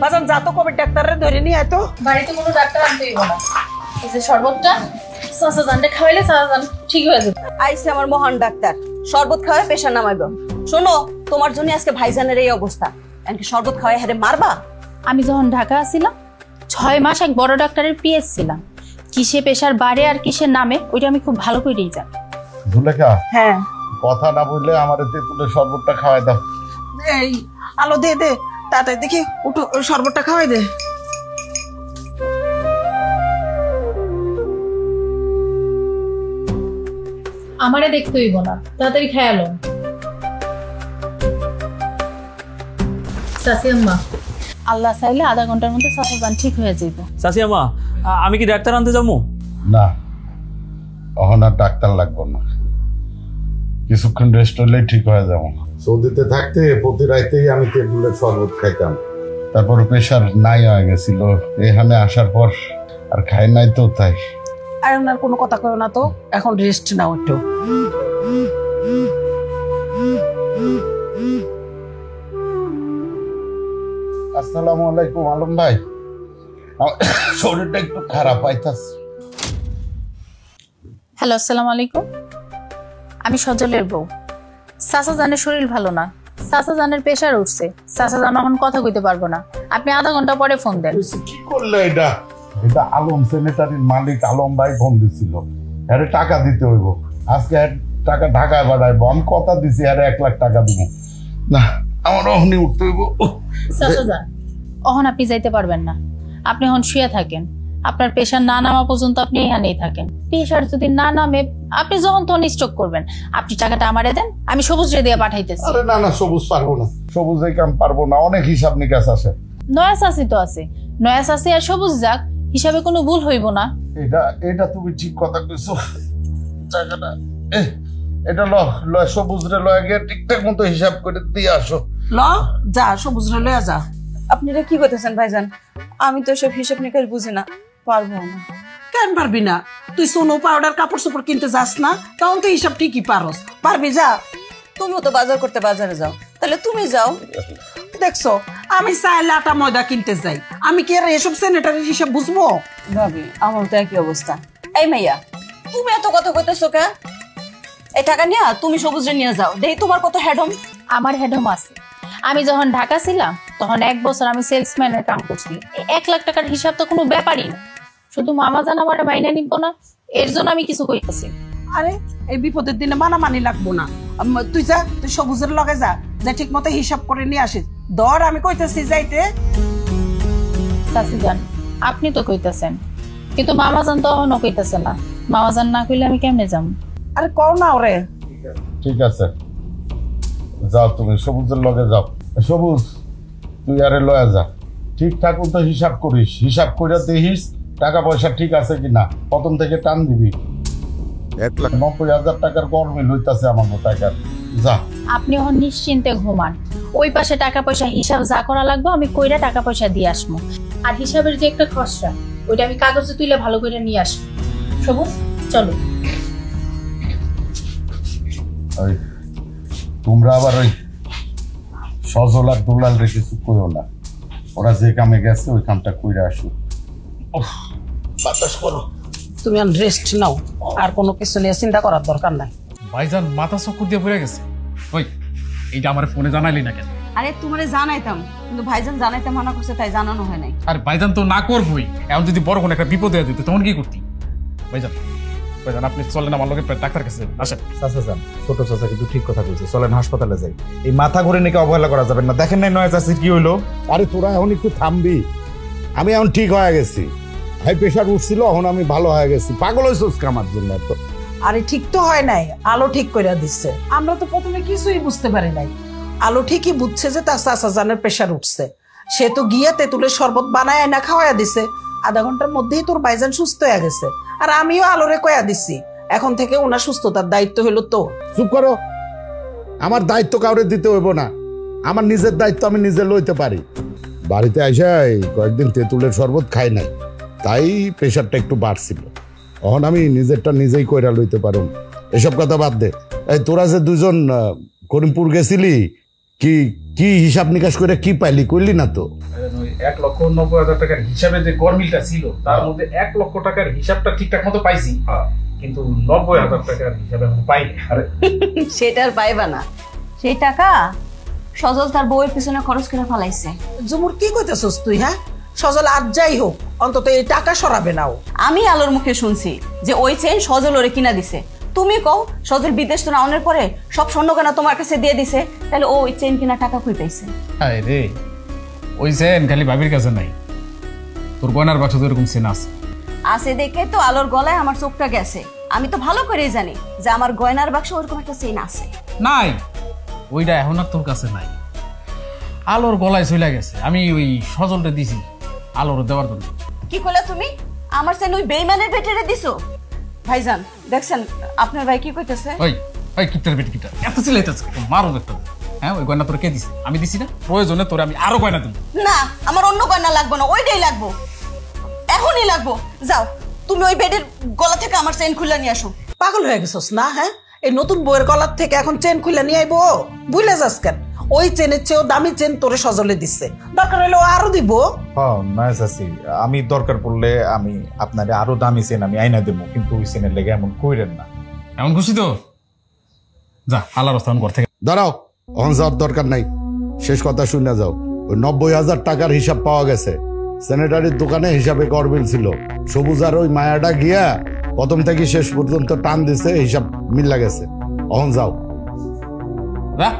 বাজান যা তো কবে ডাক্তারে ধরে নিয়ে আয় তো। বাড়িতে কোনো ডাক্তার আনতে হইব না, এই যে শরবতটা চাচা জানতে খাওয়াইলে চাচা জান ঠিক হয়ে যাবে। আইসে আমার মহান ডাক্তার, শরবত খাওয়ায় প্রেশার নামাইব। শোনো, তোমার জন্য আজকে ভাইজানের এই অবস্থা, এমনকি শরবত খাওয়ায় হেরে মারবা। আমি যখন ঢাকা আসছিলাম 6 মাস এক বড় ডাক্তারের পিএস ছিলাম, কিসে প্রেশার বাড়ে আর কিসের নামে ওইটা আমি খুব ভালো করেই জানি। জুলেখা, হ্যাঁ কথা না বললে আমার তেঁতুলের শরবতটা খাওয়াই দাও। এই আলো দে দে, তাড়াতাড়ি দেখি উঠো, শরবতটা খাওয়াই দে। আমারে দেখতে হইব না, তাড়াতাড়ি খেয়ালো। চাচি আম্মা, আল্লাহ চাইলে আধা ঘন্টার মধ্যে চাচা জান ঠিক হয়ে যাইব। চাচি আম্মা, আমি কি ডাক্তার আনতে যাবো? না, এখন আর ডাক্তার লাগবো না, কিছুক্ষণ রেস্ট হলেই ঠিক হয়ে যাবো। সৌদিতে থাকতে প্রতি রাইতেই আমি তেঁতুলের শরবত খাইতাম, তারপর প্রেশার নাই হয়ে গেছিল। এখানে আসার পর আর খাই নাই তো, তাই। আর ওনার কোনো কথা কয় না তো, এখন রেস্ট নাও একটু। আসসালামু আলাইকুম আলম ভাই, শরীরটা একটু খারাপ পাইতাছে। হ্যালো, আসসালামু আলাইকুম। আমি সজলের বউ। চাচা জানের শরীর ভালো না, চাচা জানের প্রেশার উঠছে, চাচা জান এখন কথা কইতে পারবো না, আপনি আধা ঘন্টা পরে ফোন দেন। কি করলে এটা? এটা আলম সেনেটারির মালিক আলম ভাই ফোন দিছিল, আরে টাকা দিতে হইব। আজকে টাকা ঢাকায় বাড়াইবো, আমি কথা দিছি আরে 1 লাখ টাকা দিব না, আমার ওখানে উঠতে হইব। চাচা জান, এখন আপনি যাইতে পারবেন না, আপনি এখন শুয়ে থাকেন। আপনার প্রেশার না নামা পর্যন্ত আপনি এখানেই থাকেন। প্রেশার যদি না নামে আপনি যখন তখন স্ট্রোক করবেন। আপনি টাকাটা আমারে দেন, আমি সবুজ রে দিয়ে পাঠাইতেছি। আরে না না, সবুজ পারবো না, সবুজ এই কাম পারবো না, অনেক হিসাব নিকাশ আছে। নয়া চাচি তো আছে, নয়া চাচি আর সবুজ যাক, হিসাবে কোনো ভুল হইব না। এটা তুমি ঠিক কথা কইছো। টাকাটা এটা ল সবুজ রে লয়ে গিয়ে ঠিকঠাক মতো হিসাব করে দিয়ে আসো। ল যা, সবুজ রে লয়া যা। আপনারা কি করতেছেন ভাইজান? আমি তো সব হিসাব নিকাশ বুঝি না, পারবো না। কেন পারবি না? তুই সোনো পাউডার কাপড় চোপড় কিনতে যাস না, তখন তো হিসাব ঠিকই পারস। পারবি, যা। তুমিও তো বাজার করতে বাজারে যাও, তাহলে তুমি যাও। দেখছো, আমি চাইলে আটা ময়দা কিনতে যাই, আমি কি আর এসব স্যানিটারি হিসাব বুঝবো? ভাবি, আমার তো একই অবস্থা। এই মাইয়া, তুমি এত কথা কইতেছো কে? এই টাকা নিয়ে তুমি সবুজে নিয়ে যাও, দেখি তোমার কত হেডম। আমার হেডম আছে। আমি যখন ঢাকা ছিলাম তখন 1 বছর আমি সেলসম্যানের কাম করছি। 1 লাখ টাকার হিসাব তো কোনো ব্যাপারই না। শুধু মামা জান আমার মাইনে নিব না, এর জন্য আমি কিছু কইতেছি। আরে এই বিপদের দিনে মানামানি লাগবো না। তুই যা, তুই সবুজের লগে যা, যা ঠিক মতো হিসাব করে নিয়ে আসিস। ধর আমি কইতেছি যাইতে। চাচি জান, আপনি তো কইতেছেন, কিন্তু মামা জান তো এখনো কইতেছে না। মামা জান না কইলে আমি কেমনে যাম? আরে কও না ওরে। ঠিক আছে, যাও তুমি সবুজের লগে যাও। সবুজ, তুই আরে লয়া যা, ঠিকঠাক মতো হিসাব করিস, হিসাব করে দেখিস টাকা পয়সা ঠিক আছে কিনা, প্রথম থেকে টান দিবি। 1,90,000 টাকার গরমিল হইতাছে আমার টাকার। যা, আপনি এখন নিশ্চিন্তে ঘুমান। ওই পাশে টাকা পয়সা হিসাব যা করা লাগবে আমি কইরা টাকা পয়সা দিয়ে আসবো। আর হিসাবের যে একটা খসড়া, ওইটা আমি কাগজে তুলে ভালো করে নিয়ে আসবো। সবুজ, চলো। ওই তোমরা আবার ওই সজল আর দুলাল রে কিছু কইও না, ওরা যে কামে গেছে ওই কামটা কইরা আসো। বাতাস করো। তুমি রেস্ট নাও, আর কোনো কিছু নিয়ে চিন্তা করার দরকার নাই। ভাইজান মাথা চক্কর দিয়ে পড়ে গেছে। ওই এইটা আমার ফোনে জানাইলি না কেন? আরে তোমারে জানাইতাম, কিন্তু ভাইজান জানাইতে মানা করছে, তাই জানানো হয় নাই। আর ভাইজান তো না করবই, এখন যদি বড় কোনো একটা বিপদ হয়ে যেত তখন কি করতি? ভাইজান ভাইজান আপনি চলেন আমার লোকের ডাক্তার কাছে আসেন। চাচা যান, ছোট চাচা কিন্তু ঠিক কথা বলছে, চলেন হাসপাতালে যাই। এই মাথা ঘুরে নাকি অবহেলা করা যাবে না। দেখেন নাই নয়া চাচির কি হইলো? আরে তোরা এখন একটু থামবি, আমি এখন ঠিক হয়ে গেছি। হাই প্রেশার উঠছিল, এখন আমি ভালো হয়ে গেছি। পাগল হয়েছিস আমার জন্য তো? আরে ঠিক তো হয় নাই, আলো ঠিক করে দিচ্ছে। আমরা তো প্রথমে কিছুই বুঝতে পারি নাই। আলো ঠিকই বুঝছে যে তার চাচা জানের প্রেশার উঠছে। সে তো গিয়ে তেঁতুলের শরবত বানায় না খাওয়াইয়া দিছে। আধা ঘন্টার মধ্যেই তোর ভাইজান সুস্থ হয়ে গেছে। আর আমিও আলোরে কয়া দিছি, এখন থেকে ওনার সুস্থতার দায়িত্ব হলো তো। চুপ করো, আমার দায়িত্ব কাউরে দিতে হইব না, আমার নিজের দায়িত্ব আমি নিজে লইতে পারি। বাড়িতে আইসাই কয়েকদিন তেঁতুলের শরবত খাই নাই, তাই প্রেশারটা একটু বাড়ছিল। এখন আমি নিজেরটা নিজেই কইরা লইতে পারুম। এসব কথা বাদ দে। এই তোরা যে দুজন করিমপুর গেছিলি, কি কি হিসাব নিকাশ করে কি পাইলি, কইলি না তো? 1,90,000 টাকার হিসাবে যে গরমিলটা ছিল তার মধ্যে 1 লক্ষ টাকার হিসাবটা ঠিকঠাক মতো পাইছি, কিন্তু 90,000 টাকার হিসাবে আমি পাইনি। আরে সেটা আর পাইবা না, সেই টাকা সজল তার বউয়ের পিছনে খরচ করে ফেলাইছে। জুমুর কি কইতেছস তুই? হ্যাঁ, সজল আর যাই হোক অন্তত এই টাকা সরাবে নাও। আমি আলোর মুখে শুনছি যে ওই চেন সজল ওরে কিনা দিছে। তুমি কও সজল বিদেশ তো রাউনের পরে সব স্বর্ণ কেনা তোমার কাছে দিয়ে দিছে, তাহলে ও ওই চেন কিনা টাকা কই পাইছে? হায় রে, ওই চেন খালি ভাবির কাছে নাই, তোর গয়নার বাক্স তো এরকম চেন আছে। আছে দেখে তো আলোর গলায় আমার চোখটা গেছে। আমি তো ভালো করেই জানি যে আমার গয়নার বাক্স ওরকম একটা চেন আছে। নাই, ওইটা এখন আর তোর কাছে নাই, আলোর গলায় চলে গেছে। আমি ওই সজলটা দিছি আলোর দেওয়ার জন্য। কি কইলা তুমি? আমার চেন ওই বেইমানের পেটেরে দিছো? ভাইজান দেখছেন আপনার ভাই কি কইতেছে? ওই ওই কিপটার বেটি কিপটার এত চিল্লাইতেছে, মারো একটা। হ্যাঁ, ওই গয়না তোর কে দিছে? আমি দিছি না? প্রয়োজনে তোরে আমি আরো গয়না দেব। না, আমার অন্য গয়না লাগবে না, ওইটাই লাগবো, এখনই লাগবো। যাও তুমি ওই বেডের গলা থেকে আমার চেন খুলে নিয়ে আসো। পাগল হয়ে গেছস না? হ্যাঁ, এই নতুন বইয়ের গলার থেকে এখন চেন খুলে নিয়ে আইবো? ভুলে যাস কেন? ওই চেনের চেয়েও দামি চেন তোরে সজলে দিচ্ছে, দরকার হলে ও আরো দিব। হ্যাঁ নয় চাচি, আমি দরকার পড়লে আমি আপনারে আরো দামি চেন আমি আইনা দেবো, কিন্তু ওই চেনের লেগে এমন কইরেন না। এমন খুশি তো যা আল্লাহর রাস্তা ঘর থেকে দাঁড়াও, অহন যাওয়ার দরকার নাই, শেষ কথা শুনে যাও। ওই 90,000 টাকার হিসাব পাওয়া গেছে, স্যানিটারির দোকানে হিসাবে গরমিল ছিল। সবুজ আর ওই মায়াটা গিয়া প্রথম থেকে শেষ পর্যন্ত টান দিছে, হিসাব মিল্লা গেছে। অহন যাও। যা।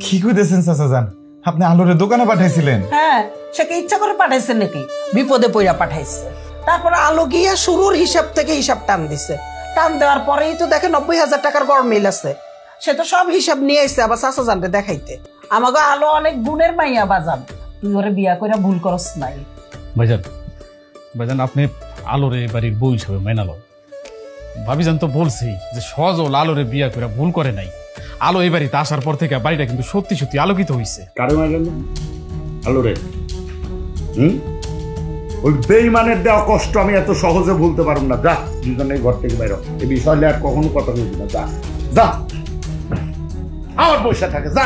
কি কইতেছেন চাচা যান? আপনি আলোরে দোকানে পাঠাইছিলেন? হ্যাঁ, সে কি ইচ্ছা করে পাঠাইছে নাকি? বিপদে পইরা পাঠাইছে। তারপরে আলো গিয়া শুরুর হিসাব থেকে হিসাব টান দিছে। টান দেওয়ার পরেই তো দেখে 90,000 টাকার গরমিল আছে। সে তো সব হিসাব নিয়ে আসছে আবার চাচা জানতে দেখাইতে। আমাকে আলো অনেক গুণের মাইয়া বাজান, তুই ওরে বিয়া করে ভুল করস নাই। ভাইজান, ভাইজান আপনি আলোরে বাড়ির বউ হিসাবে মেনালো। ভাবিজান তো বলছি যে সজল আলোরে বিয়া করে ভুল করে নাই। আলো এই বাড়িতে আসার পর থেকে বাড়িটা কিন্তু সত্যি সত্যি আলোকিত হয়েছে। আলোরে ওই বেইমানের দেওয়া কষ্ট আমি এত সহজে ভুলতে পারব না। যা, দুজনে ঘর থেকে বাইর। এই বিষয় নিয়ে আর কখনো কথা বলবি না। যা যা, আমার পয়সা থাকে, যা।